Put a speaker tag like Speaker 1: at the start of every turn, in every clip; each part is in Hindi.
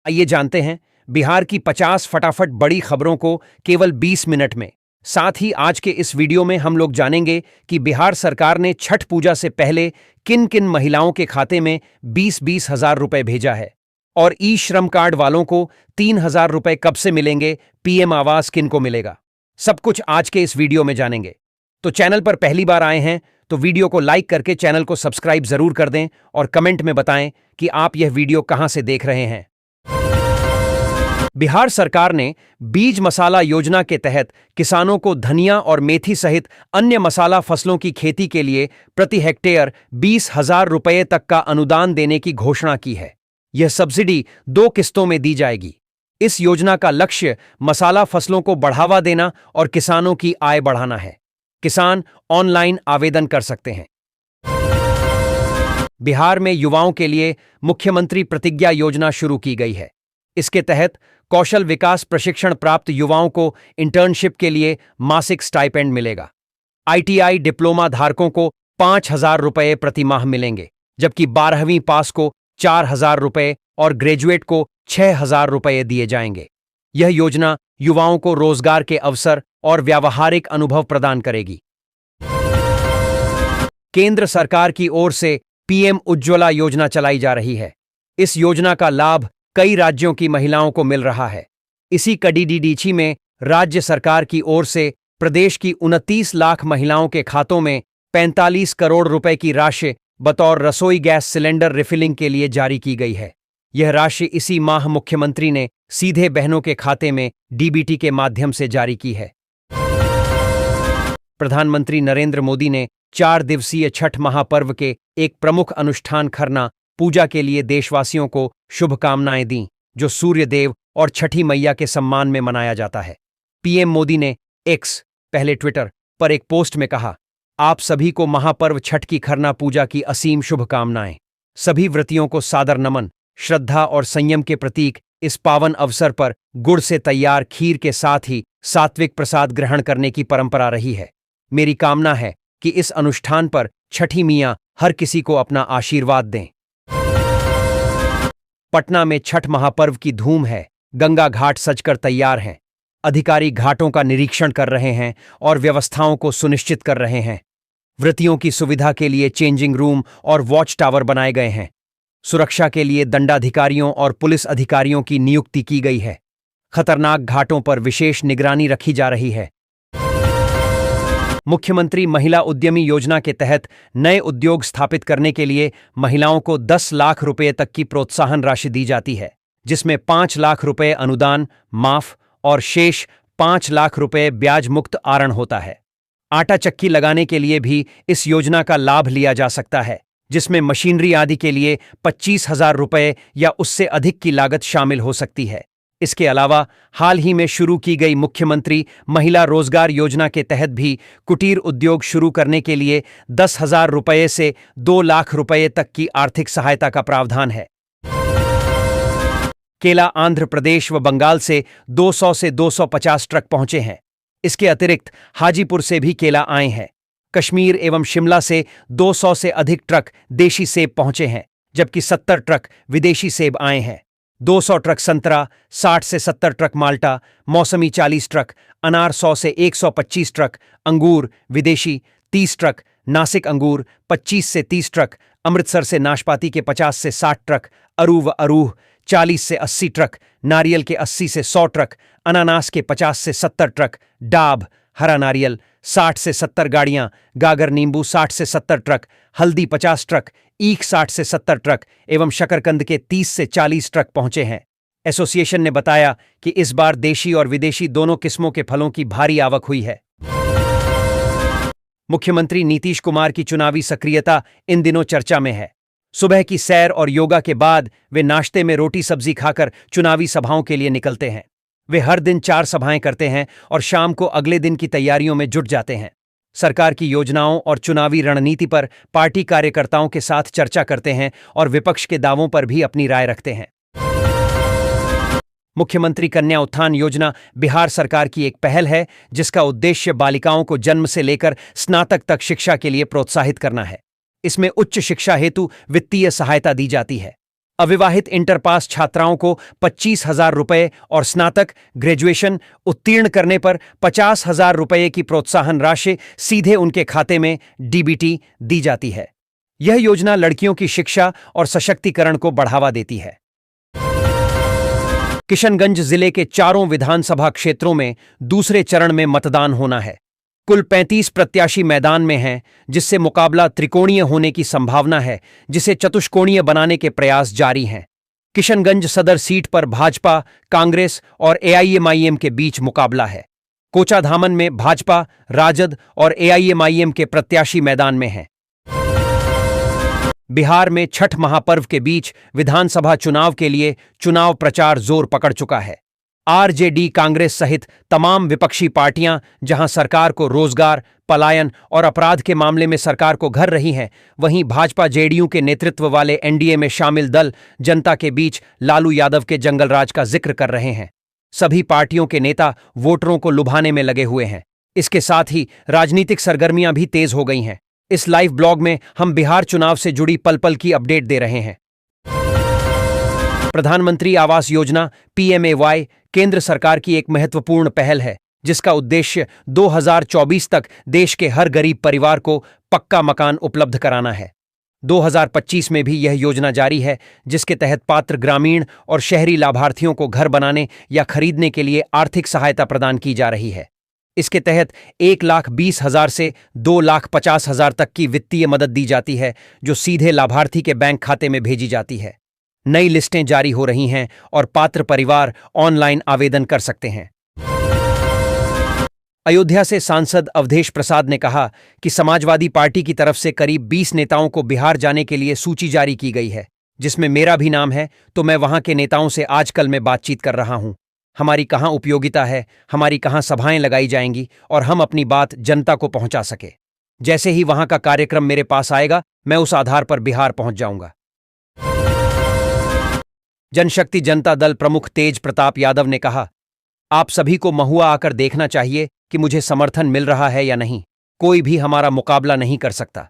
Speaker 1: आइए जानते हैं बिहार की 50 फटाफट बड़ी खबरों को केवल 20 मिनट में। साथ ही आज के इस वीडियो में हम लोग जानेंगे कि बिहार सरकार ने छठ पूजा से पहले किन किन महिलाओं के खाते में 20-20 हजार रुपए भेजा है और ई श्रम कार्ड वालों को 3,000 रुपए कब से मिलेंगे, पीएम आवास किन को मिलेगा। सब कुछ आज के इस वीडियो में जानेंगे। तो चैनल पर पहली बार आए हैं तो वीडियो को लाइक करके चैनल को सब्सक्राइब जरूर कर दें और कमेंट में बताएं कि आप यह वीडियो कहां से देख रहे हैं। बिहार सरकार ने बीज मसाला योजना के तहत किसानों को धनिया और मेथी सहित अन्य मसाला फसलों की खेती के लिए प्रति हेक्टेयर 20,000 रुपये तक का अनुदान देने की घोषणा की है। यह सब्सिडी 2 किस्तों में दी जाएगी। इस योजना का लक्ष्य मसाला फसलों को बढ़ावा देना और किसानों की आय बढ़ाना है। किसान ऑनलाइन आवेदन कर सकते हैं। बिहार में युवाओं के लिए मुख्यमंत्री प्रतिज्ञा योजना शुरू की गई है। इसके तहत कौशल विकास प्रशिक्षण प्राप्त युवाओं को इंटर्नशिप के लिए मासिक स्टाइपेंड मिलेगा। आईटीआई डिप्लोमा धारकों को 5,000 रुपये प्रति माह मिलेंगे, जबकि 12वीं पास को 4,000 रुपये और ग्रेजुएट को 6,000 रुपये दिए जाएंगे। यह योजना युवाओं को रोजगार के अवसर और व्यावहारिक अनुभव प्रदान करेगी। केंद्र सरकार की ओर से पीएम उज्ज्वला योजना चलाई जा रही है। इस योजना का लाभ कई राज्यों की महिलाओं को मिल रहा है। इसी कड़ीडीडीछी में राज्य सरकार की ओर से प्रदेश की 29 लाख महिलाओं के खातों में 45 करोड़ रुपए की राशि बतौर रसोई गैस सिलेंडर रिफिलिंग के लिए जारी की गई है। यह राशि इसी माह मुख्यमंत्री ने सीधे बहनों के खाते में डीबीटी के माध्यम से जारी की है। प्रधानमंत्री नरेंद्र मोदी ने 4 दिवसीय छठ महापर्व के एक प्रमुख अनुष्ठान खरना पूजा के लिए देशवासियों को शुभकामनाएं दी, जो सूर्य देव और छठी मैया के सम्मान में मनाया जाता है। पीएम मोदी ने एक्स, पहले ट्विटर, पर एक पोस्ट में कहा, आप सभी को महापर्व छठ की खरना पूजा की असीम शुभकामनाएं। सभी व्रतियों को सादर नमन। श्रद्धा और संयम के प्रतीक इस पावन अवसर पर गुड़ से तैयार खीर के साथ ही सात्विक प्रसाद ग्रहण करने की परंपरा रही है। मेरी कामना है कि इस अनुष्ठान पर छठी मियां हर किसी को अपना आशीर्वाद दें। पटना में छठ महापर्व की धूम है। गंगा घाट सजकर तैयार हैं। अधिकारी घाटों का निरीक्षण कर रहे हैं और व्यवस्थाओं को सुनिश्चित कर रहे हैं। व्रतियों की सुविधा के लिए चेंजिंग रूम और वॉच टावर बनाए गए हैं। सुरक्षा के लिए दंडाधिकारियों और पुलिस अधिकारियों की नियुक्ति की गई है। खतरनाक घाटों पर विशेष निगरानी रखी जा रही है। मुख्यमंत्री महिला उद्यमी योजना के तहत नए उद्योग स्थापित करने के लिए महिलाओं को 10 लाख रुपए तक की प्रोत्साहन राशि दी जाती है, जिसमें 5 लाख रुपए अनुदान माफ और शेष 5 लाख रुपए ब्याज मुक्त आरण होता है। आटा चक्की लगाने के लिए भी इस योजना का लाभ लिया जा सकता है, जिसमें मशीनरी आदि के लिए 25,000 रुपए या उससे अधिक की लागत शामिल हो सकती है। इसके अलावा हाल ही में शुरू की गई मुख्यमंत्री महिला रोजगार योजना के तहत भी कुटीर उद्योग शुरू करने के लिए 10,000 रुपये से 2 लाख रुपये तक की आर्थिक सहायता का प्रावधान है। केला आंध्र प्रदेश व बंगाल से 200 से 250 ट्रक पहुंचे हैं। इसके अतिरिक्त हाजीपुर से भी केला आए हैं। कश्मीर एवं शिमला से 200 से अधिक ट्रक देशी सेब पहुंचे हैं, जबकि 70 ट्रक विदेशी सेब आए हैं। 200 ट्रक संतरा, 60 से 70 ट्रक माल्टा, मौसमी 40 ट्रक, अनार 100 से 125 ट्रक, अंगूर विदेशी 30 ट्रक, नासिक अंगूर 25 से 30 ट्रक, अमृतसर से नाशपाती के 50 से 60 ट्रक, अरू व अरूह 40 से 80 ट्रक, नारियल के 80 से 100 ट्रक, अनानास के 50 से 70 ट्रक, डाब हरा नारियल 60 से 70 गाड़ियां, गागर नींबू 60 से 70 ट्रक, हल्दी 50 ट्रक, ईख 60 से 70 ट्रक एवं शकरकंद के 30 से 40 ट्रक पहुंचे हैं। एसोसिएशन ने बताया कि इस बार देशी और विदेशी दोनों किस्मों के फलों की भारी आवक हुई है। मुख्यमंत्री नीतीश कुमार की चुनावी सक्रियता इन दिनों चर्चा में है। सुबह की सैर और योगा के बाद वे नाश्ते में रोटी सब्जी खाकर चुनावी सभाओं के लिए निकलते हैं। वे हर दिन 4 सभाएं करते हैं और शाम को अगले दिन की तैयारियों में जुट जाते हैं। सरकार की योजनाओं और चुनावी रणनीति पर पार्टी कार्यकर्ताओं के साथ चर्चा करते हैं और विपक्ष के दावों पर भी अपनी राय रखते हैं। मुख्यमंत्री कन्या उत्थान योजना बिहार सरकार की एक पहल है, जिसका उद्देश्य बालिकाओं को जन्म से लेकर स्नातक तक शिक्षा के लिए प्रोत्साहित करना है। इसमें उच्च शिक्षा हेतु वित्तीय सहायता दी जाती है। अविवाहित इंटर पास छात्राओं को 25,000 रुपये और स्नातक ग्रेजुएशन उत्तीर्ण करने पर 50,000 रुपये की प्रोत्साहन राशि सीधे उनके खाते में डीबीटी दी जाती है। यह योजना लड़कियों की शिक्षा और सशक्तिकरण को बढ़ावा देती है। किशनगंज जिले के चारों विधानसभा क्षेत्रों में दूसरे चरण में मतदान होना है। कुल 35 प्रत्याशी मैदान में हैं, जिससे मुकाबला त्रिकोणीय होने की संभावना है, जिसे चतुष्कोणीय बनाने के प्रयास जारी हैं। किशनगंज सदर सीट पर भाजपा, कांग्रेस और एआईएमआईएम के बीच मुकाबला है। कोचाधामन में भाजपा, राजद और एआईएमआईएम के प्रत्याशी मैदान में हैं। बिहार में छठ महापर्व के बीच विधानसभा चुनाव के लिए चुनाव प्रचार जोर पकड़ चुका है। आरजेडी, कांग्रेस सहित तमाम विपक्षी पार्टियां जहां सरकार को रोजगार, पलायन और अपराध के मामले में सरकार को घेर रही हैं, वहीं भाजपा जेडीयू के नेतृत्व वाले एनडीए में शामिल दल जनता के बीच लालू यादव के जंगलराज का जिक्र कर रहे हैं। सभी पार्टियों के नेता वोटरों को लुभाने में लगे हुए हैं। इसके साथ ही राजनीतिक सरगर्मियां भी तेज हो गई हैं। इस लाइव ब्लॉग में हम बिहार चुनाव से जुड़ी पल पल की अपडेट दे रहे हैं। प्रधानमंत्री आवास योजना पीएमएवाई केंद्र सरकार की एक महत्वपूर्ण पहल है, जिसका उद्देश्य 2024 तक देश के हर गरीब परिवार को पक्का मकान उपलब्ध कराना है। 2025 में भी यह योजना जारी है, जिसके तहत पात्र ग्रामीण और शहरी लाभार्थियों को घर बनाने या खरीदने के लिए आर्थिक सहायता प्रदान की जा रही है। इसके तहत 1,20,000 से 2,50,000 तक की वित्तीय मदद दी जाती है, जो सीधे लाभार्थी के बैंक खाते में भेजी जाती है। नई लिस्टें जारी हो रही हैं और पात्र परिवार ऑनलाइन आवेदन कर सकते हैं। अयोध्या से सांसद अवधेश प्रसाद ने कहा कि समाजवादी पार्टी की तरफ से करीब 20 नेताओं को बिहार जाने के लिए सूची जारी की गई है, जिसमें मेरा भी नाम है, तो मैं वहां के नेताओं से आजकल में बातचीत कर रहा हूं। हमारी कहां उपयोगिता है, हमारी कहां सभाएं लगाई जाएंगी और हम अपनी बात जनता को पहुंचा सके। जैसे ही वहां का कार्यक्रम मेरे पास आएगा, मैं उस आधार पर बिहार पहुंच जाऊंगा। जनशक्ति जनता दल प्रमुख तेज प्रताप यादव ने कहा, आप सभी को महुआ आकर देखना चाहिए कि मुझे समर्थन मिल रहा है या नहीं। कोई भी हमारा मुकाबला नहीं कर सकता।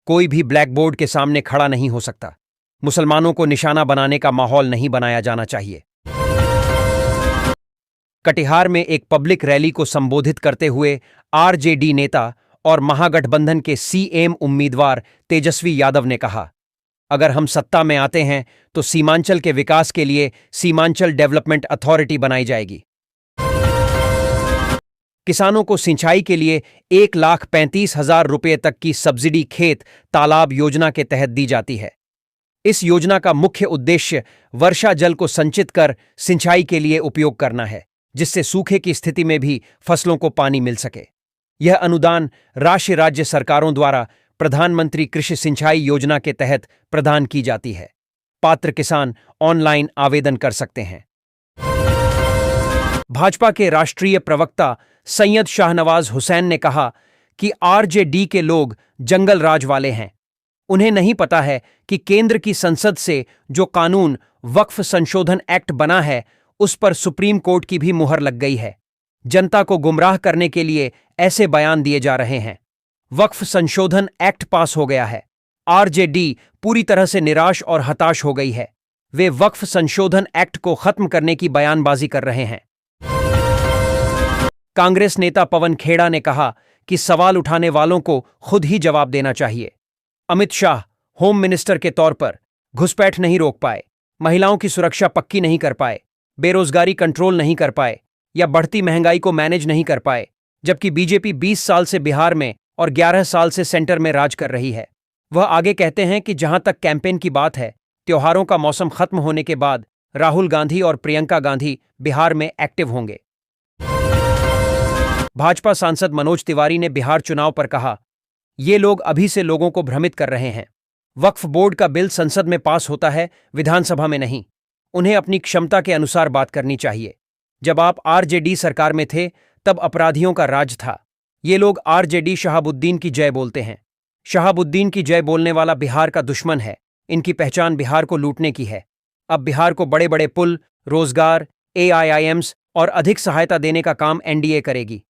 Speaker 1: कोई भी ब्लैक बोर्ड के सामने खड़ा नहीं हो सकता। मुसलमानों को निशाना बनाने का माहौल नहीं बनाया जाना चाहिए। कटिहार में एक पब्लिक रैली को संबोधित करते हुए आरजेडी नेता और महागठबंधन के सीएम उम्मीदवार तेजस्वी यादव ने कहा, अगर हम सत्ता में आते हैं तो सीमांचल के विकास के लिए सीमांचल डेवलपमेंट अथॉरिटी बनाई जाएगी। किसानों को सिंचाई के लिए 1,35,000 रुपये तक की सब्सिडी खेत तालाब योजना के तहत दी जाती है। इस योजना का मुख्य उद्देश्य वर्षा जल को संचित कर सिंचाई के लिए उपयोग करना है, जिससे सूखे की स्थिति में भी फसलों को पानी मिल सके। यह अनुदान राष्ट्रीय राज्य सरकारों द्वारा प्रधानमंत्री कृषि सिंचाई योजना के तहत प्रदान की जाती है। पात्र किसान ऑनलाइन आवेदन कर सकते हैं। भाजपा के राष्ट्रीय प्रवक्ता सैयद शाहनवाज हुसैन ने कहा कि आरजेडी के लोग जंगल राज वाले हैं। उन्हें नहीं पता है कि केंद्र की संसद से जो कानून वक्फ संशोधन एक्ट बना है, उस पर सुप्रीम कोर्ट की भी मुहर लग गई है। जनता को गुमराह करने के लिए ऐसे बयान दिए जा रहे हैं। वक्फ संशोधन एक्ट पास हो गया है। आरजेडी पूरी तरह से निराश और हताश हो गई है। वे वक्फ संशोधन एक्ट को खत्म करने की बयानबाजी कर रहे हैं। कांग्रेस नेता पवन खेड़ा ने कहा कि सवाल उठाने वालों को खुद ही जवाब देना चाहिए। अमित शाह होम मिनिस्टर के तौर पर घुसपैठ नहीं रोक पाए, महिलाओं की सुरक्षा पक्की नहीं कर पाए, बेरोजगारी कंट्रोल नहीं कर पाए या बढ़ती महंगाई को मैनेज नहीं कर पाए, जबकि बीजेपी 20 साल से बिहार में और 11 साल से सेंटर में राज कर रही है। वह आगे कहते हैं कि जहां तक कैंपेन की बात है, त्योहारों का मौसम खत्म होने के बाद राहुल गांधी और प्रियंका गांधी बिहार में एक्टिव होंगे। भाजपा सांसद मनोज तिवारी ने बिहार चुनाव पर कहा, ये लोग अभी से लोगों को भ्रमित कर रहे हैं। वक्फ बोर्ड का बिल संसद में पास होता है, विधानसभा में नहीं। उन्हें अपनी क्षमता के अनुसार बात करनी चाहिए। जब आप आरजेडी सरकार में थे, तब अपराधियों का राज था। ये लोग आरजेडी शहाबुद्दीन की जय बोलते हैं। शहाबुद्दीन की जय बोलने वाला बिहार का दुश्मन है। इनकी पहचान बिहार को लूटने की है। अब बिहार को बड़े बड़े पुल, रोजगार, एआईआईएम्स और अधिक सहायता देने का काम एनडीए करेगी।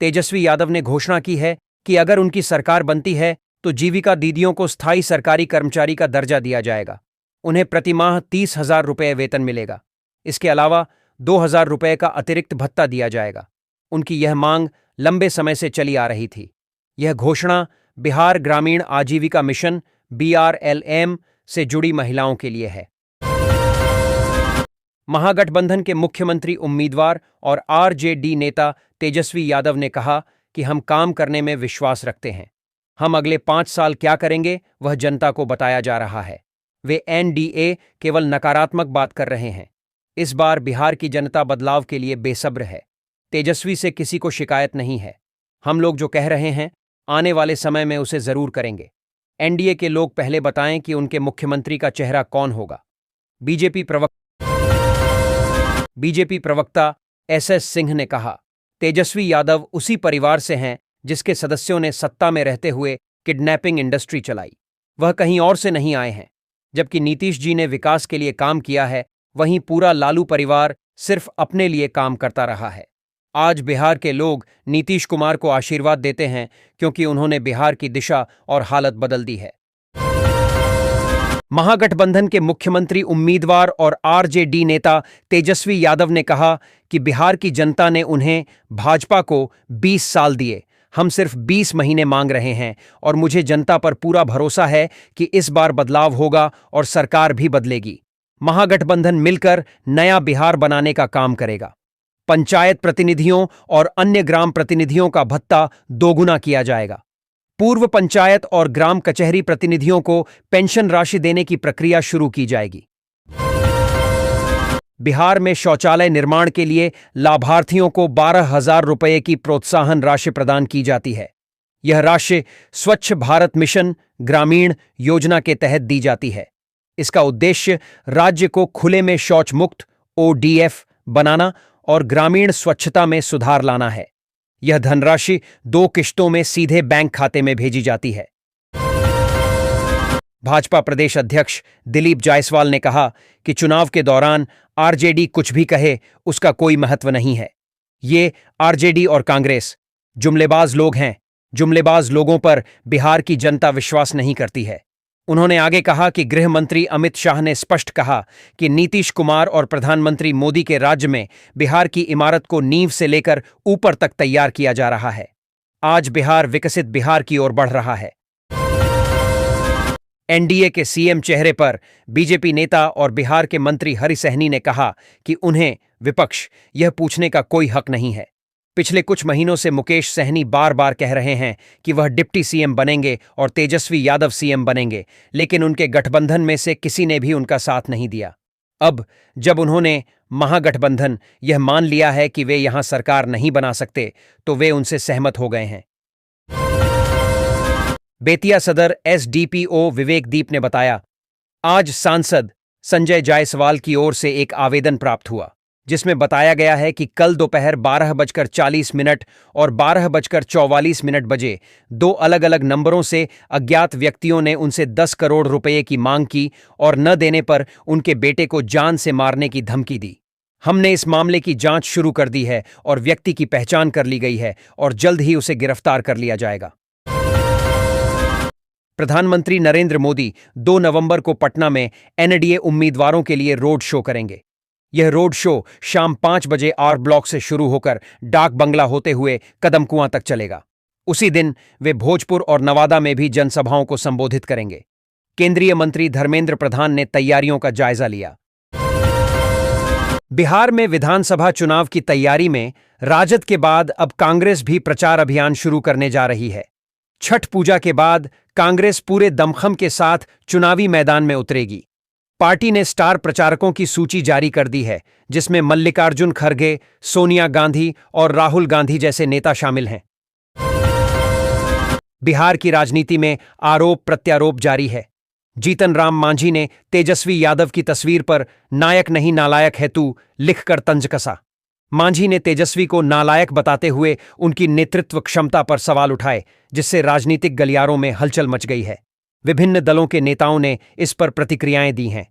Speaker 1: तेजस्वी यादव ने घोषणा की है कि अगर उनकी सरकार बनती है तो जीविका दीदियों को स्थायी सरकारी कर्मचारी का दर्जा दिया जाएगा। उन्हें प्रतिमाह 30,000 रुपये वेतन मिलेगा। इसके अलावा 2,000 रुपये का अतिरिक्त भत्ता दिया जाएगा। उनकी यह मांग लंबे समय से चली आ रही थी। यह घोषणा बिहार ग्रामीण आजीविका मिशन BRLM से जुड़ी महिलाओं के लिए है। महागठबंधन के मुख्यमंत्री उम्मीदवार और RJD नेता तेजस्वी यादव ने कहा कि हम काम करने में विश्वास रखते हैं। हम अगले 5 साल क्या करेंगे वह जनता को बताया जा रहा है। वे NDA केवल नकारात्मक बात कर रहे हैं। इस बार बिहार की जनता बदलाव के लिए बेसब्र है। तेजस्वी से किसी को शिकायत नहीं है। हम लोग जो कह रहे हैं आने वाले समय में उसे जरूर करेंगे। NDA के लोग पहले बताएं कि उनके मुख्यमंत्री का चेहरा कौन होगा। बीजेपी प्रवक्ता SS सिंह ने कहा, तेजस्वी यादव उसी परिवार से हैं जिसके सदस्यों ने सत्ता में रहते हुए किडनैपिंग इंडस्ट्री चलाई। वह कहीं और से नहीं आए हैं। जबकि नीतीश जी ने विकास के लिए काम किया है, वहीं पूरा लालू परिवार सिर्फ अपने लिए काम करता रहा है। आज बिहार के लोग नीतीश कुमार को आशीर्वाद देते हैं क्योंकि उन्होंने बिहार की दिशा और हालत बदल दी है। महागठबंधन के मुख्यमंत्री उम्मीदवार और RJD नेता तेजस्वी यादव ने कहा कि बिहार की जनता ने उन्हें भाजपा को 20 साल दिए। हम सिर्फ 20 महीने मांग रहे हैं और मुझे जनता पर पूरा भरोसा है कि इस बार बदलाव होगा और सरकार भी बदलेगी। महागठबंधन मिलकर नया बिहार बनाने का काम करेगा। पंचायत प्रतिनिधियों और अन्य ग्राम प्रतिनिधियों का भत्ता दोगुना किया जाएगा। पूर्व पंचायत और ग्राम कचहरी प्रतिनिधियों को पेंशन राशि देने की प्रक्रिया शुरू की जाएगी। बिहार में शौचालय निर्माण के लिए लाभार्थियों को 12,000 रुपये की प्रोत्साहन राशि प्रदान की जाती है। यह राशि स्वच्छ भारत मिशन ग्रामीण योजना के तहत दी जाती है। इसका उद्देश्य राज्य को खुले में शौच मुक्त ODF बनाना और ग्रामीण स्वच्छता में सुधार लाना है। यह धनराशि 2 किश्तों में सीधे बैंक खाते में भेजी जाती है। भाजपा प्रदेश अध्यक्ष दिलीप जायसवाल ने कहा कि चुनाव के दौरान RJD कुछ भी कहे उसका कोई महत्व नहीं है। ये RJD और कांग्रेस जुमलेबाज लोग हैं। जुमलेबाज लोगों पर बिहार की जनता विश्वास नहीं करती है। उन्होंने आगे कहा कि गृह मंत्री अमित शाह ने स्पष्ट कहा कि नीतीश कुमार और प्रधानमंत्री मोदी के राज्य में बिहार की इमारत को नींव से लेकर ऊपर तक तैयार किया जा रहा है। आज बिहार विकसित बिहार की ओर बढ़ रहा है। NDA के CM चेहरे पर बीजेपी नेता और बिहार के मंत्री हरि सहनी ने कहा कि उन्हें विपक्ष यह पूछने का कोई हक नहीं है। पिछले कुछ महीनों से मुकेश सहनी बार बार कह रहे हैं कि वह डिप्टी CM बनेंगे और तेजस्वी यादव CM बनेंगे, लेकिन उनके गठबंधन में से किसी ने भी उनका साथ नहीं दिया। अब जब उन्होंने महागठबंधन यह मान लिया है कि वे यहां सरकार नहीं बना सकते, तो वे उनसे सहमत हो गए हैं। बेतिया सदर SDPO विवेक दीप ने बताया, आज सांसद संजय जायसवाल की ओर से एक आवेदन प्राप्त हुआ जिसमें बताया गया है कि कल दोपहर 12:40 और 12:44 बजे 2 अलग-अलग नंबरों से अज्ञात व्यक्तियों ने उनसे 10 करोड़ रुपए की मांग की और न देने पर उनके बेटे को जान से मारने की धमकी दी। हमने इस मामले की जांच शुरू कर दी है और व्यक्ति की पहचान कर ली गई है और जल्द ही उसे गिरफ्तार कर लिया जाएगा। प्रधानमंत्री नरेंद्र मोदी 2 नवंबर को पटना में NDA उम्मीदवारों के लिए रोड शो करेंगे। यह रोड शो शाम 5 बजे R ब्लॉक से शुरू होकर डाक बंगला होते हुए कदम कुआं तक चलेगा। उसी दिन वे भोजपुर और नवादा में भी जनसभाओं को संबोधित करेंगे। केंद्रीय मंत्री धर्मेंद्र प्रधान ने तैयारियों का जायजा लिया। बिहार में विधानसभा चुनाव की तैयारी में राजद के बाद अब कांग्रेस भी प्रचार अभियान शुरू करने जा रही है। छठ पूजा के बाद कांग्रेस पूरे दमखम के साथ चुनावी मैदान में उतरेगी। पार्टी ने स्टार प्रचारकों की सूची जारी कर दी है, जिसमें मल्लिकार्जुन खड़गे, सोनिया गांधी और राहुल गांधी जैसे नेता शामिल हैं। बिहार की राजनीति में आरोप प्रत्यारोप जारी है। जीतन राम मांझी ने तेजस्वी यादव की तस्वीर पर नायक नहीं नालायक है तू लिखकर तंज कसा। मांझी ने तेजस्वी को नालायक बताते हुए उनकी नेतृत्व क्षमता पर सवाल उठाए, जिससे राजनीतिक गलियारों में हलचल मच गई है। विभिन्न दलों के नेताओं ने इस पर प्रतिक्रियाएं दी हैं।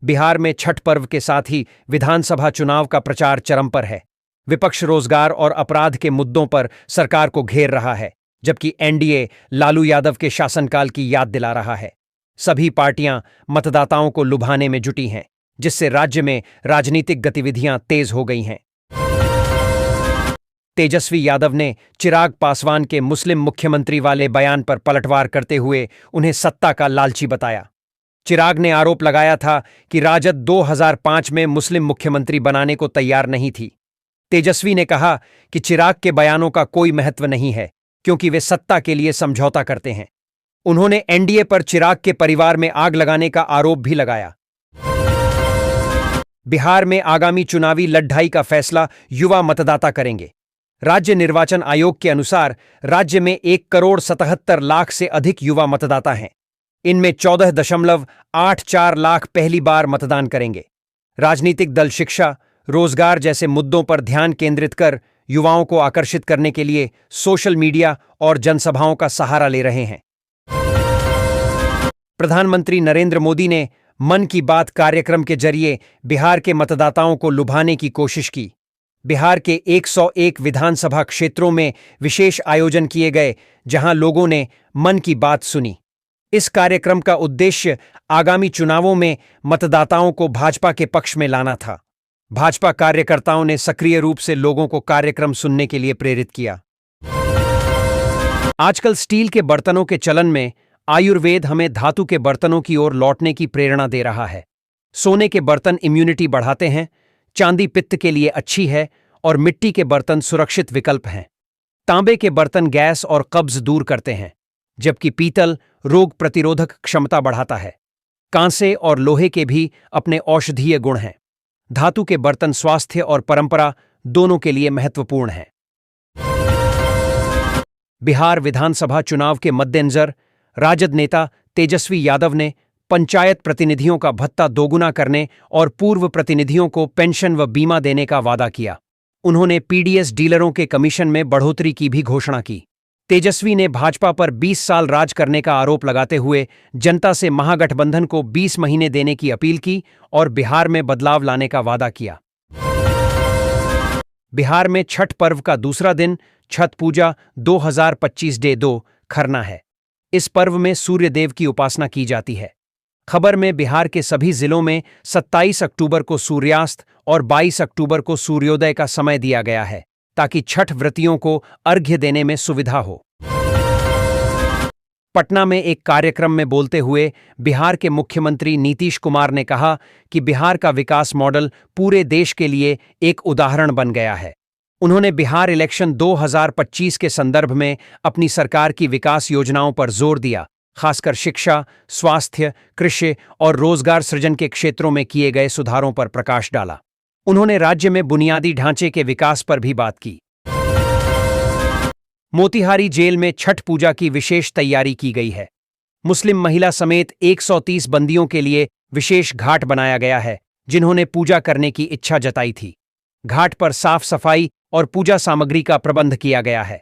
Speaker 1: बिहार में छठ पर्व के साथ ही विधानसभा चुनाव का प्रचार चरम पर है। विपक्ष रोजगार और अपराध के मुद्दों पर सरकार को घेर रहा है, जबकि एनडीए लालू यादव के शासनकाल की याद दिला रहा है। सभी पार्टियां मतदाताओं को लुभाने में जुटी हैं, जिससे राज्य में राजनीतिक गतिविधियां तेज हो गई हैं। तेजस्वी यादव ने चिराग पासवान के मुस्लिम मुख्यमंत्री वाले बयान पर पलटवार करते हुए उन्हें सत्ता का लालची बताया। चिराग ने आरोप लगाया था कि राजद 2005 में मुस्लिम मुख्यमंत्री बनाने को तैयार नहीं थी। तेजस्वी ने कहा कि चिराग के बयानों का कोई महत्व नहीं है, क्योंकि वे सत्ता के लिए समझौता करते हैं। उन्होंने एनडीए पर चिराग के परिवार में आग लगाने का आरोप भी लगाया। बिहार में आगामी चुनावी लड़ाई का फैसला युवा मतदाता करेंगे। राज्य निर्वाचन आयोग के अनुसार राज्य में 1,77,00,000 से अधिक युवा मतदाता हैं। इनमें 14.84 लाख पहली बार मतदान करेंगे। राजनीतिक दल शिक्षा, रोजगार जैसे मुद्दों पर ध्यान केंद्रित कर युवाओं को आकर्षित करने के लिए सोशल मीडिया और जनसभाओं का सहारा ले रहे हैं। प्रधानमंत्री नरेंद्र मोदी ने मन की बात कार्यक्रम के जरिए बिहार के मतदाताओं को लुभाने की कोशिश की। बिहार के 101 विधानसभा क्षेत्रों में विशेष आयोजन किए गए, जहां लोगों ने मन की बात सुनी। इस कार्यक्रम का उद्देश्य आगामी चुनावों में मतदाताओं को भाजपा के पक्ष में लाना था। भाजपा कार्यकर्ताओं ने सक्रिय रूप से लोगों को कार्यक्रम सुनने के लिए प्रेरित किया। आजकल स्टील के बर्तनों के चलन में आयुर्वेद हमें धातु के बर्तनों की ओर लौटने की प्रेरणा दे रहा है। सोने के बर्तन इम्यूनिटी बढ़ाते हैं, चांदी पित्त के लिए अच्छी है और मिट्टी के बर्तन सुरक्षित विकल्प हैं। तांबे के बर्तन गैस और कब्ज दूर करते हैं, जबकि पीतल रोग प्रतिरोधक क्षमता बढ़ाता है। कांसे और लोहे के भी अपने औषधीय गुण हैं। धातु के बर्तन स्वास्थ्य और परंपरा दोनों के लिए महत्वपूर्ण हैं। बिहार विधानसभा चुनाव के मद्देनजर राजद नेता तेजस्वी यादव ने पंचायत प्रतिनिधियों का भत्ता दोगुना करने और पूर्व प्रतिनिधियों को पेंशन व बीमा देने का वादा किया। उन्होंने पीडीएस डीलरों के कमीशन में बढ़ोतरी की भी घोषणा की। तेजस्वी ने भाजपा पर 20 साल राज करने का आरोप लगाते हुए जनता से महागठबंधन को 20 महीने देने की अपील की और बिहार में बदलाव लाने का वादा किया। बिहार में छठ पर्व का दूसरा दिन छठ पूजा 2025 डे 2 खरना है। इस पर्व में सूर्य देव की उपासना की जाती है। खबर में बिहार के सभी जिलों में 27 अक्टूबर को सूर्यास्त और 22 अक्टूबर को सूर्योदय का समय दिया गया है, ताकि छठ व्रतियों को अर्घ्य देने में सुविधा हो। पटना में एक कार्यक्रम में बोलते हुए बिहार के मुख्यमंत्री नीतीश कुमार ने कहा कि बिहार का विकास मॉडल पूरे देश के लिए एक उदाहरण बन गया है। उन्होंने बिहार इलेक्शन 2025 के संदर्भ में अपनी सरकार की विकास योजनाओं पर जोर दिया, खासकर शिक्षा, स्वास्थ्य, कृषि और रोजगार सृजन के क्षेत्रों में किए गए सुधारों पर प्रकाश डाला। उन्होंने राज्य में बुनियादी ढांचे के विकास पर भी बात की। मोतिहारी जेल में छठ पूजा की विशेष तैयारी की गई है। मुस्लिम महिला समेत 130 बंदियों के लिए विशेष घाट बनाया गया है, जिन्होंने पूजा करने की इच्छा जताई थी। घाट पर साफ सफाई और पूजा सामग्री का प्रबंध किया गया है।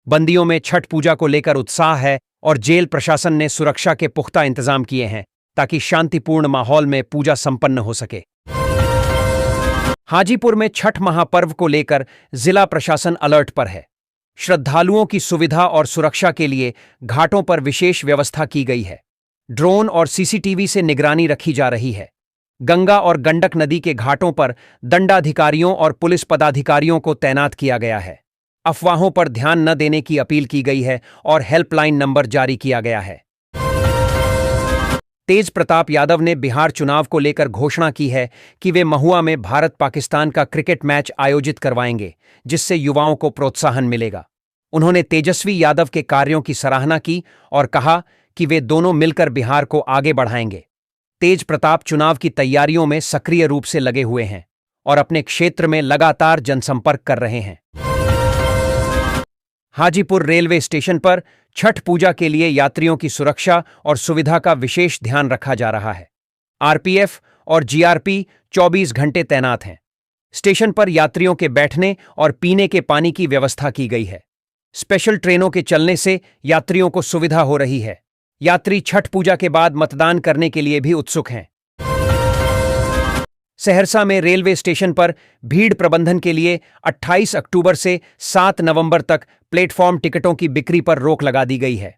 Speaker 1: बंदियों में छठ पूजा को लेकर उत्साह है और जेल प्रशासन ने सुरक्षा के पुख्ता इंतजाम किए हैं, ताकि शांतिपूर्ण माहौल में पूजा संपन्न हो सके। हाजीपुर में छठ महापर्व को लेकर जिला प्रशासन अलर्ट पर है। श्रद्धालुओं की सुविधा और सुरक्षा के लिए घाटों पर विशेष व्यवस्था की गई है। ड्रोन और सीसीटीवी से निगरानी रखी जा रही है। गंगा और गंडक नदी के घाटों पर दंडाधिकारियों और पुलिस पदाधिकारियों को तैनात किया गया है। अफवाहों पर ध्यान न देने की अपील की गई है और हेल्पलाइन नंबर जारी किया गया है। तेज प्रताप यादव ने बिहार चुनाव को लेकर घोषणा की है कि वे महुआ में भारत पाकिस्तान का क्रिकेट मैच आयोजित करवाएंगे, जिससे युवाओं को प्रोत्साहन मिलेगा। उन्होंने तेजस्वी यादव के कार्यों की सराहना की और कहा कि वे दोनों मिलकर बिहार को आगे बढ़ाएंगे। तेज प्रताप चुनाव की तैयारियों में सक्रिय रूप से लगे हुए हैं और अपने क्षेत्र में लगातार जनसंपर्क कर रहे हैं। हाजीपुर रेलवे स्टेशन पर छठ पूजा के लिए यात्रियों की सुरक्षा और सुविधा का विशेष ध्यान रखा जा रहा है। आरपीएफ और जीआरपी 24 घंटे तैनात हैं। स्टेशन पर यात्रियों के बैठने और पीने के पानी की व्यवस्था की गई है। स्पेशल ट्रेनों के चलने से यात्रियों को सुविधा हो रही है। यात्री छठ पूजा के बाद मतदान करने के लिए भी उत्सुक हैं। सहरसा में रेलवे स्टेशन पर भीड़ प्रबंधन के लिए 28 अक्टूबर से 7 नवंबर तक प्लेटफॉर्म टिकटों की बिक्री पर रोक लगा दी गई है।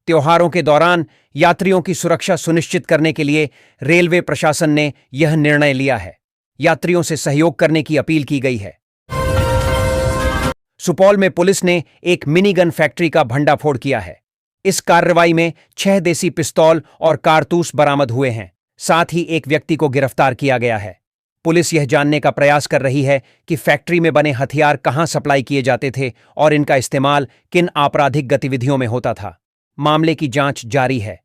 Speaker 1: त्योहारों के दौरान यात्रियों की सुरक्षा सुनिश्चित करने के लिए रेलवे प्रशासन ने यह निर्णय लिया है। यात्रियों से सहयोग करने की अपील की गई है। सुपौल में पुलिस ने एक मिनी गन फैक्ट्री का भंडाफोड़ किया है। इस कार्रवाई में 6 देसी पिस्तौल और कारतूस बरामद हुए हैं। साथ ही एक व्यक्ति को गिरफ्तार किया गया है। पुलिस यह जानने का प्रयास कर रही है कि फैक्ट्री में बने हथियार कहां सप्लाई किए जाते थे और इनका इस्तेमाल किन आपराधिक गतिविधियों में होता था। मामले की जांच जारी है।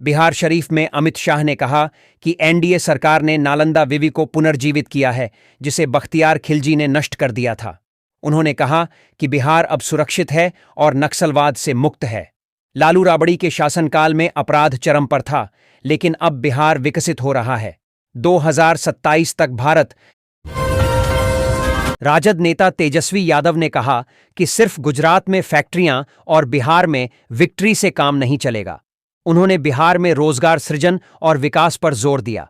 Speaker 1: बिहार शरीफ में अमित शाह ने कहा कि एनडीए सरकार ने नालंदा विवि को पुनर्जीवित किया है, जिसे बख्तियार खिलजी ने नष्ट कर दिया था। उन्होंने कहा कि बिहार अब सुरक्षित है और नक्सलवाद से मुक्त है। लालू राबड़ी के शासनकाल में अपराध चरम पर था, लेकिन अब बिहार विकसित हो रहा है। 2027 तक भारत। राजद नेता तेजस्वी यादव ने कहा कि सिर्फ गुजरात में फैक्ट्रियां और बिहार में विक्ट्री से काम नहीं चलेगा। उन्होंने बिहार में रोजगार सृजन और विकास पर जोर दिया।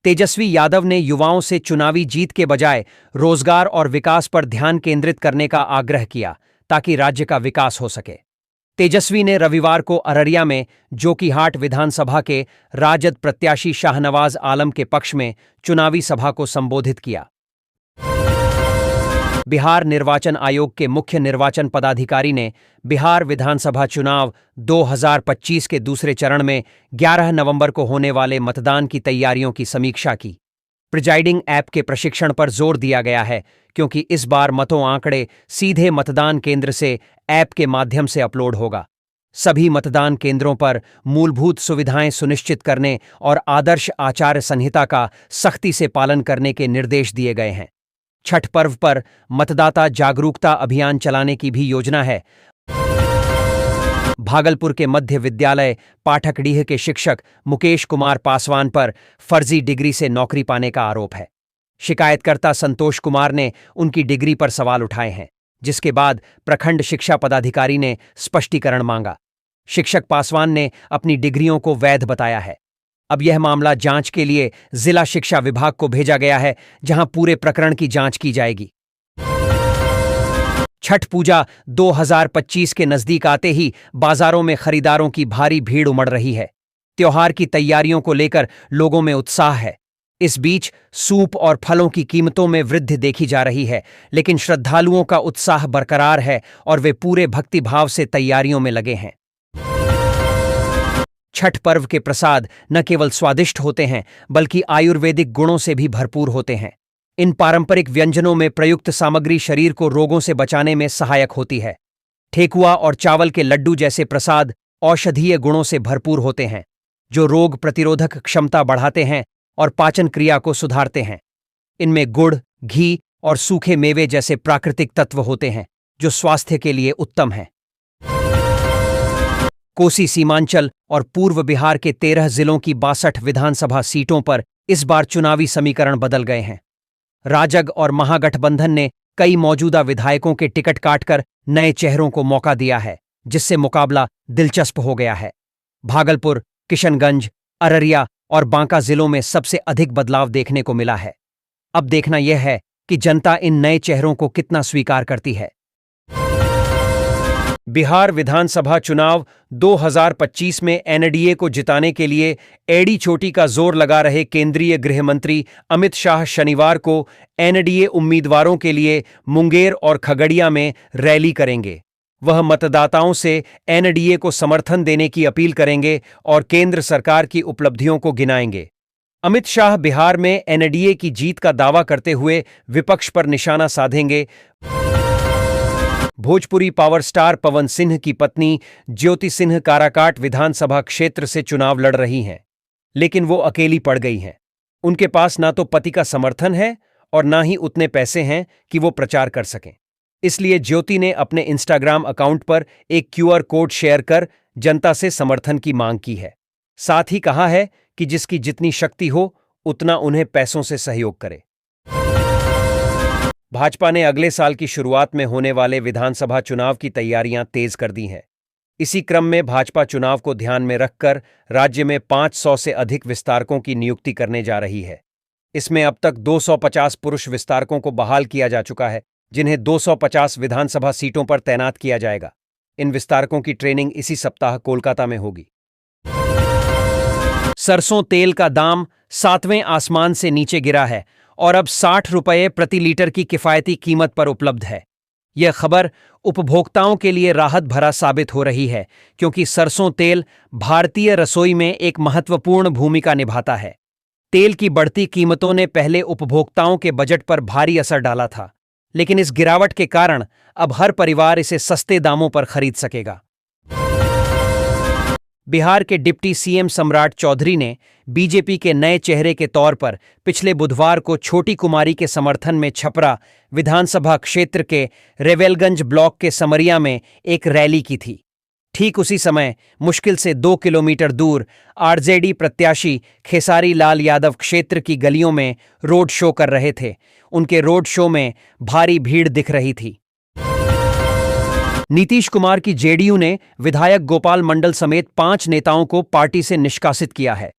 Speaker 1: तेजस्वी यादव ने युवाओं से चुनावी जीत के बजाय रोजगार और विकास पर ध्यान केंद्रित करने का आग्रह किया, ताकि राज्य का विकास हो सके। तेजस्वी ने रविवार को अररिया में जोकीहाट विधानसभा के राजद प्रत्याशी शाहनवाज आलम के पक्ष में चुनावी सभा को संबोधित किया। बिहार निर्वाचन आयोग के मुख्य निर्वाचन पदाधिकारी ने बिहार विधानसभा चुनाव 2025 के दूसरे चरण में 11 नवंबर को होने वाले मतदान की तैयारियों की समीक्षा की। प्रिजाइडिंग ऐप के प्रशिक्षण पर जोर दिया गया है, क्योंकि इस बार मतों आंकड़े सीधे मतदान केंद्र से ऐप के माध्यम से अपलोड होगा। सभी मतदान केंद्रों पर मूलभूत सुविधाएं सुनिश्चित करने और आदर्श आचार संहिता का सख्ती से पालन करने के निर्देश दिए गए हैं। छठ पर्व पर मतदाता जागरूकता अभियान चलाने की भी योजना है। भागलपुर के मध्य विद्यालय पाठकडीह के शिक्षक मुकेश कुमार पासवान पर फर्जी डिग्री से नौकरी पाने का आरोप है। शिकायतकर्ता संतोष कुमार ने उनकी डिग्री पर सवाल उठाए हैं, जिसके बाद प्रखंड शिक्षा पदाधिकारी ने स्पष्टीकरण मांगा। शिक्षक पासवान ने अपनी डिग्रियों को वैध बताया है। अब यह मामला जांच के लिए जिला शिक्षा विभाग को भेजा गया है, जहां पूरे प्रकरण की जांच की जाएगी। छठ पूजा 2025 के नजदीक आते ही बाजारों में खरीदारों की भारी भीड़ उमड़ रही है। त्योहार की तैयारियों को लेकर लोगों में उत्साह है। इस बीच सूप और फलों की कीमतों में वृद्धि देखी जा रही है, लेकिन श्रद्धालुओं का उत्साह बरकरार है और वे पूरे भक्तिभाव से तैयारियों में लगे हैं। छठ पर्व के प्रसाद न केवल स्वादिष्ट होते हैं, बल्कि आयुर्वेदिक गुणों से भी भरपूर होते हैं। इन पारंपरिक व्यंजनों में प्रयुक्त सामग्री शरीर को रोगों से बचाने में सहायक होती है। ठेकुआ और चावल के लड्डू जैसे प्रसाद औषधीय गुणों से भरपूर होते हैं, जो रोग प्रतिरोधक क्षमता बढ़ाते हैं और पाचन क्रिया को सुधारते हैं। इनमें गुड़, घी और सूखे मेवे जैसे प्राकृतिक तत्व होते हैं, जो स्वास्थ्य के लिए उत्तम हैं। कोसी सीमांचल और पूर्व बिहार के 13 जिलों की 62 विधानसभा सीटों पर इस बार चुनावी समीकरण बदल गए हैं। राजग और महागठबंधन ने कई मौजूदा विधायकों के टिकट काटकर नए चेहरों को मौका दिया है, जिससे मुकाबला दिलचस्प हो गया है। भागलपुर, किशनगंज, अररिया और बांका जिलों में सबसे अधिक बदलाव देखने को मिला है। अब देखना यह है कि जनता इन नए चेहरों को कितना स्वीकार करती है। बिहार विधानसभा चुनाव 2025 में एनडीए को जिताने के लिए एड़ी चोटी का जोर लगा रहे केंद्रीय गृह मंत्री अमित शाह शनिवार को एनडीए उम्मीदवारों के लिए मुंगेर और खगड़िया में रैली करेंगे। वह मतदाताओं से एनडीए को समर्थन देने की अपील करेंगे और केंद्र सरकार की उपलब्धियों को गिनाएंगे। अमित शाह बिहार में एनडीए की जीत का दावा करते हुए विपक्ष पर निशाना साधेंगे। भोजपुरी पावर स्टार पवन सिंह की पत्नी ज्योति सिंह काराकाट विधानसभा क्षेत्र से चुनाव लड़ रही हैं, लेकिन वो अकेली पड़ गई हैं। उनके पास ना तो पति का समर्थन है और ना ही उतने पैसे हैं कि वो प्रचार कर सकें। इसलिए ज्योति ने अपने इंस्टाग्राम अकाउंट पर एक क्यूआर कोड शेयर कर जनता से समर्थन की मांग की है। साथ ही कहा है कि जिसकी जितनी शक्ति हो उतना उन्हें पैसों से सहयोग करे। भाजपा ने अगले साल की शुरुआत में होने वाले विधानसभा चुनाव की तैयारियां तेज कर दी हैं। इसी क्रम में भाजपा चुनाव को ध्यान में रखकर राज्य में 500 से अधिक विस्तारकों की नियुक्ति करने जा रही है। इसमें अब तक 250 पुरुष विस्तारकों को बहाल किया जा चुका है, जिन्हें 250 विधानसभा सीटों पर तैनात किया जाएगा। इन विस्तारकों की ट्रेनिंग इसी सप्ताह कोलकाता में होगी। सरसों तेल का दाम 7वें आसमान से नीचे गिरा है और अब 60 रुपये प्रति लीटर की किफायती कीमत पर उपलब्ध है। यह खबर उपभोक्ताओं के लिए राहत भरा साबित हो रही है, क्योंकि सरसों तेल भारतीय रसोई में एक महत्वपूर्ण भूमिका निभाता है। तेल की बढ़ती कीमतों ने पहले उपभोक्ताओं के बजट पर भारी असर डाला था, लेकिन इस गिरावट के कारण अब हर परिवार इसे सस्ते दामों पर खरीद सकेगा। बिहार के डिप्टी सीएम सम्राट चौधरी ने बीजेपी के नए चेहरे के तौर पर पिछले बुधवार को छोटी कुमारी के समर्थन में छपरा विधानसभा क्षेत्र के रेवेलगंज ब्लॉक के समरिया में एक रैली की थी। ठीक उसी समय मुश्किल से 2 किलोमीटर दूर आरजेडी प्रत्याशी खेसारी लाल यादव क्षेत्र की गलियों में रोड शो कर रहे थे। उनके रोड शो में भारी भीड़ दिख रही थी। नीतीश कुमार की जेडीयू ने विधायक गोपाल मंडल समेत 5 नेताओं को पार्टी से निष्कासित किया है।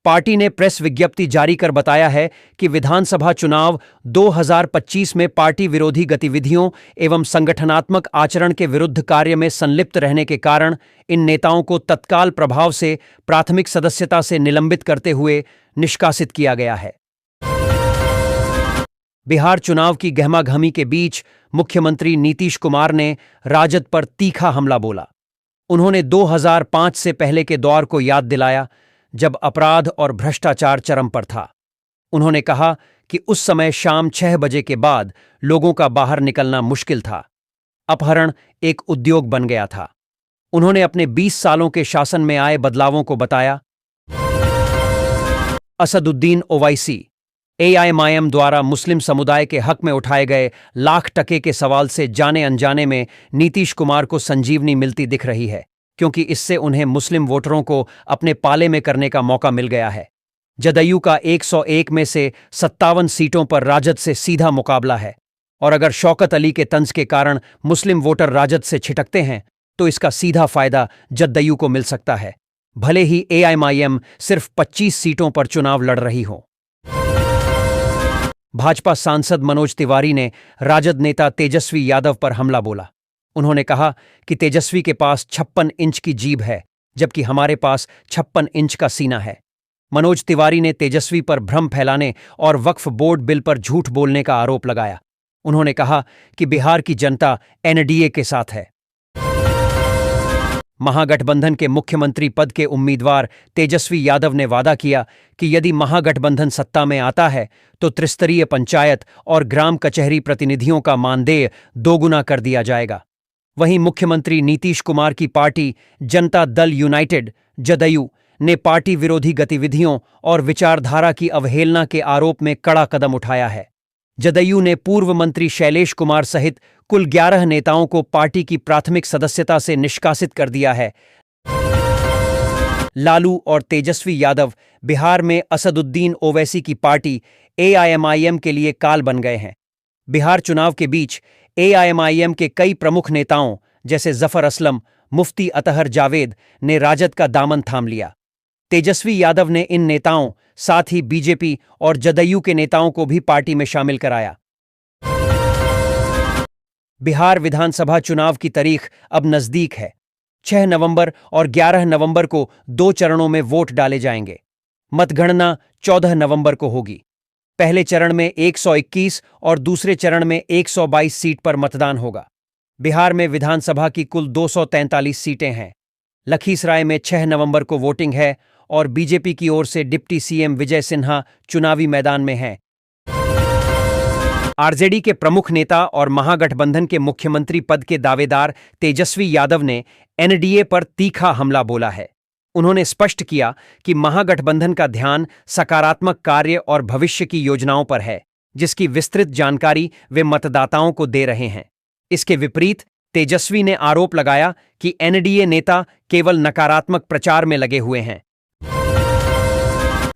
Speaker 1: पार्टी ने प्रेस विज्ञप्ति जारी कर बताया है कि विधानसभा चुनाव 2025 में पार्टी विरोधी गतिविधियों एवं संगठनात्मक आचरण के विरुद्ध कार्य में संलिप्त रहने के कारण इन नेताओं को तत्काल प्रभाव से प्राथमिक सदस्यता से निलंबित करते हुए निष्कासित किया गया है। बिहार चुनाव की गहमागहमी के बीच मुख्यमंत्री नीतीश कुमार ने राजद पर तीखा हमला बोला। उन्होंने 2005 से पहले के दौर को याद दिलाया, जब अपराध और भ्रष्टाचार चरम पर था। उन्होंने कहा कि उस समय शाम 6 बजे के बाद लोगों का बाहर निकलना मुश्किल था। अपहरण एक उद्योग बन गया था। उन्होंने अपने 20 सालों के शासन में आए बदलावों को बताया। असदुद्दीन ओवैसी, एआईएमआईएम द्वारा मुस्लिम समुदाय के हक में उठाए गए लाख टके के सवाल से जाने अनजाने में नीतीश कुमार को संजीवनी मिलती दिख रही है, क्योंकि इससे उन्हें मुस्लिम वोटरों को अपने पाले में करने का मौका मिल गया है। जदयू का 101 में से 57 सीटों पर राजद से सीधा मुकाबला है, और अगर शौकत अली के तंज के कारण मुस्लिम वोटर राजद से छिटकते हैं तो इसका सीधा फायदा जदयू को मिल सकता है, भले ही एआईएमआईएम सिर्फ 25 सीटों पर चुनाव लड़ रही हो। भाजपा सांसद मनोज तिवारी ने राजद नेता तेजस्वी यादव पर हमला बोला। उन्होंने कहा कि तेजस्वी के पास 56 इंच की जीभ है, जबकि हमारे पास 56 इंच का सीना है। मनोज तिवारी ने तेजस्वी पर भ्रम फैलाने और वक्फ बोर्ड बिल पर झूठ बोलने का आरोप लगाया। उन्होंने कहा कि बिहार की जनता एनडीए के साथ है। महागठबंधन के मुख्यमंत्री पद के उम्मीदवार तेजस्वी यादव ने वादा किया कि यदि महागठबंधन सत्ता में आता है तो त्रिस्तरीय पंचायत और ग्राम कचहरी प्रतिनिधियों का मानदेय दोगुना कर दिया जाएगा। वहीं मुख्यमंत्री नीतीश कुमार की पार्टी जनता दल यूनाइटेड जदयू ने पार्टी विरोधी गतिविधियों और विचारधारा की अवहेलना के आरोप में कड़ा कदम उठाया है। जदयू ने पूर्व मंत्री शैलेश कुमार सहित कुल 11 नेताओं को पार्टी की प्राथमिक सदस्यता से निष्कासित कर दिया है। लालू और तेजस्वी यादव बिहार में असदुद्दीन ओवैसी की पार्टी एआईएमआईएम के लिए काल बन गए हैं। बिहार चुनाव के बीच एआईएमआईएम के कई प्रमुख नेताओं जैसे जफर असलम, मुफ्ती अतहर जावेद ने राजद का दामन थाम लिया। तेजस्वी यादव ने इन नेताओं, साथ ही बीजेपी और जदयू के नेताओं को भी पार्टी में शामिल कराया। बिहार विधानसभा चुनाव की तारीख अब नजदीक है। 6 नवंबर और 11 नवंबर को 2 चरणों में वोट डाले जाएंगे। मतगणना 14 नवंबर को होगी। पहले चरण में 121 और दूसरे चरण में 122 सीट पर मतदान होगा। बिहार में विधानसभा की कुल 243 सीटें हैं। लखीसराय में 6 नवंबर को वोटिंग है और बीजेपी की ओर से डिप्टी सीएम विजय सिन्हा चुनावी मैदान में हैं। आरजेडी के प्रमुख नेता और महागठबंधन के मुख्यमंत्री पद के दावेदार तेजस्वी यादव ने एनडीए पर तीखा हमला बोला है। उन्होंने स्पष्ट किया कि महागठबंधन का ध्यान सकारात्मक कार्य और भविष्य की योजनाओं पर है, जिसकी विस्तृत जानकारी वे मतदाताओं को दे रहे हैं। इसके विपरीत तेजस्वी ने आरोप लगाया कि एनडीए नेता केवल नकारात्मक प्रचार में लगे हुए हैं।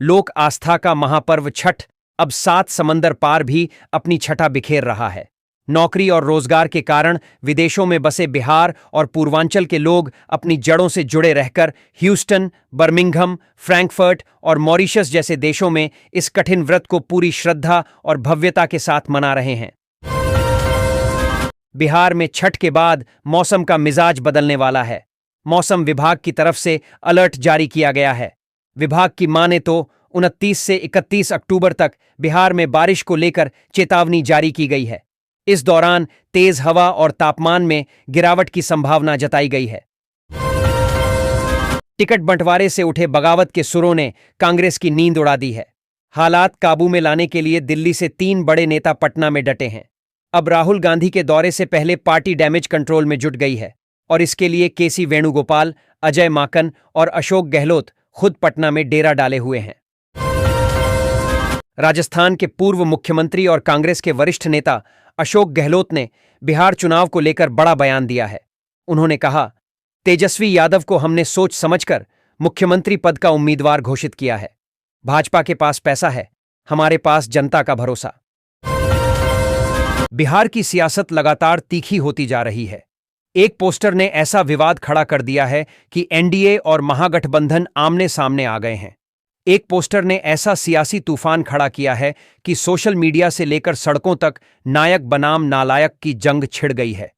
Speaker 1: लोक आस्था का महापर्व छठ अब 7 समंदर पार भी अपनी छटा बिखेर रहा है। नौकरी और रोजगार के कारण विदेशों में बसे बिहार और पूर्वांचल के लोग अपनी जड़ों से जुड़े रहकर ह्यूस्टन, बर्मिंघम, फ्रैंकफर्ट और मॉरिशस जैसे देशों में इस कठिन व्रत को पूरी श्रद्धा और भव्यता के साथ मना रहे हैं। बिहार में छठ के बाद मौसम का मिजाज बदलने वाला है। मौसम विभाग की तरफ से अलर्ट जारी किया गया है। विभाग की माने तो 29 से 31 अक्टूबर तक बिहार में बारिश को लेकर चेतावनी जारी की गई है। इस दौरान तेज हवा और तापमान में गिरावट की संभावना जताई गई है। टिकट बंटवारे से उठे बगावत के सुरों ने कांग्रेस की नींद उड़ा दी है। हालात काबू में लाने के लिए दिल्ली से 3 बड़े नेता पटना में डटे हैं। अब राहुल गांधी के दौरे से पहले पार्टी डैमेज कंट्रोल में जुट गई है और इसके लिए केसी वेणुगोपाल, अजय माकन और अशोक गहलोत खुद पटना में डेरा डाले हुए हैं। राजस्थान के पूर्व मुख्यमंत्री और कांग्रेस के वरिष्ठ नेता अशोक गहलोत ने बिहार चुनाव को लेकर बड़ा बयान दिया है। उन्होंने कहा, तेजस्वी यादव को हमने सोच समझकर मुख्यमंत्री पद का उम्मीदवार घोषित किया है। भाजपा के पास पैसा है, हमारे पास जनता का भरोसा। बिहार की सियासत लगातार तीखी होती जा रही है। एक पोस्टर ने ऐसा विवाद खड़ा कर दिया है कि एनडीए और महागठबंधन आमने सामने आ गए हैं। एक पोस्टर ने ऐसा सियासी तूफान खड़ा किया है कि सोशल मीडिया से लेकर सड़कों तक नायक बनाम नालायक की जंग छिड़ गई है।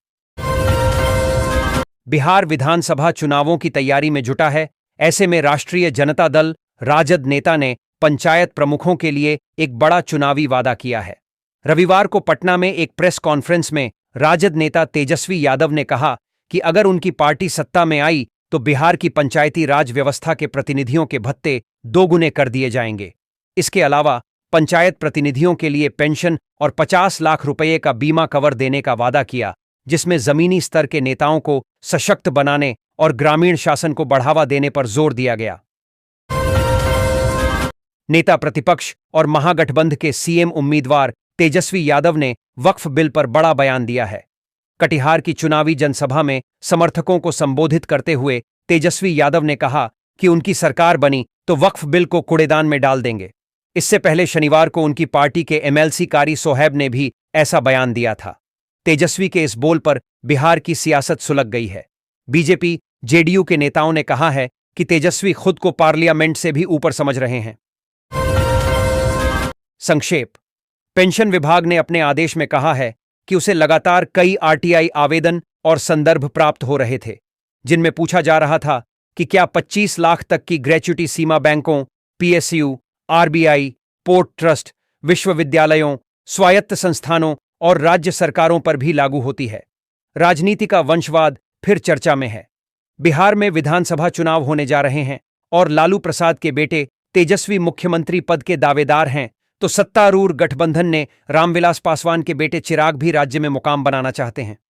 Speaker 1: बिहार विधानसभा चुनावों की तैयारी में जुटा है। ऐसे में राष्ट्रीय जनता दल राजद नेता ने पंचायत प्रमुखों के लिए एक बड़ा चुनावी वादा किया है। रविवार को पटना में एक प्रेस कॉन्फ्रेंस में राजद नेता तेजस्वी यादव ने कहा कि अगर उनकी पार्टी सत्ता में आई तो बिहार की पंचायती राज व्यवस्था के प्रतिनिधियों के भत्ते 2 गुने कर दिए जाएंगे। इसके अलावा पंचायत प्रतिनिधियों के लिए पेंशन और 50 लाख रुपये का बीमा कवर देने का वादा किया, जिसमें जमीनी स्तर के नेताओं को सशक्त बनाने और ग्रामीण शासन को बढ़ावा देने पर जोर दिया गया। नेता प्रतिपक्ष और महागठबंधन के सीएम उम्मीदवार तेजस्वी यादव ने वक्फ बिल पर बड़ा बयान दिया है। कटिहार की चुनावी जनसभा में समर्थकों को संबोधित करते हुए तेजस्वी यादव ने कहा कि उनकी सरकार बनी तो वक्फ बिल को कूड़ेदान में डाल देंगे। इससे पहले शनिवार को उनकी पार्टी के एमएलसी कारी सोहेब ने भी ऐसा बयान दिया था। तेजस्वी के इस बोल पर बिहार की सियासत सुलग गई है। बीजेपी, जेडीयू के नेताओं ने कहा है कि तेजस्वी खुद को पार्लियामेंट से भी ऊपर समझ रहे हैं। संक्षेप: पेंशन विभाग ने अपने आदेश में कहा है कि उसे लगातार कई आरटीआई आवेदन और संदर्भ प्राप्त हो रहे थे, जिनमें पूछा जा रहा था कि क्या 25 लाख तक की ग्रेच्युटी सीमा बैंकों, पीएसयू, आरबीआई, पोर्ट ट्रस्ट, विश्वविद्यालयों, स्वायत्त संस्थानों और राज्य सरकारों पर भी लागू होती है। राजनीति का वंशवाद फिर चर्चा में है। बिहार में विधानसभा चुनाव होने जा रहे हैं और लालू प्रसाद के बेटे तेजस्वी मुख्यमंत्री पद के दावेदार हैं, तो सत्तारूढ़ गठबंधन ने रामविलास पासवान के बेटे चिराग भी राज्य में मुकाम बनाना चाहते हैं।